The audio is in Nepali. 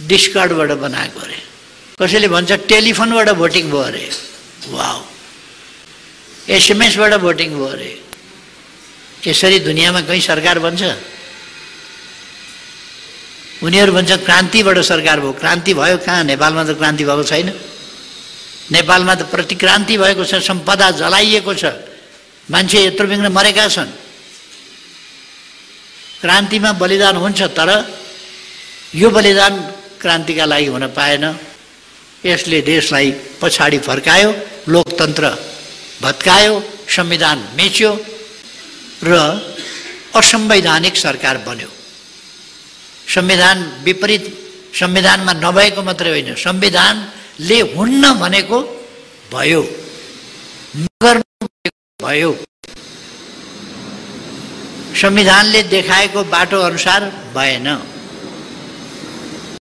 डिस्कर्डबाट बनाएको अरे, कसैले भन्छ टेलिफोनबाट भोटिङ भयो अरे, वाउ, एसएमएसबाट भोटिङ भयो अरे। यसरी दुनियाँमा कहीँ सरकार बन्छ? उनीहरू भन्छ क्रान्तिबाट सरकार भयो। क्रान्ति भयो कहाँ? नेपालमा त क्रान्ति भएको छैन। नेपालमा त प्रतिक्रान्ति भएको छ, सम्पदा जलाइएको छ, मान्छे यत्रो बिघ्न मरेका छन्। क्रान्तिमा बलिदान हुन्छ, तर यो बलिदान क्रान्तिका लागि हुन पाएन। यसले देशलाई पछाडि फर्कायो, लोकतन्त्र भत्कायो, संविधान मेच्यो र असंवैधानिक सरकार बन्यो। संविधान विपरीत, संविधानमा नभएको मात्रै होइन, संविधानले हुन्न भनेको भयो, नगर्नु भयो। संविधानले देखाएको बाटो अनुसार भएन।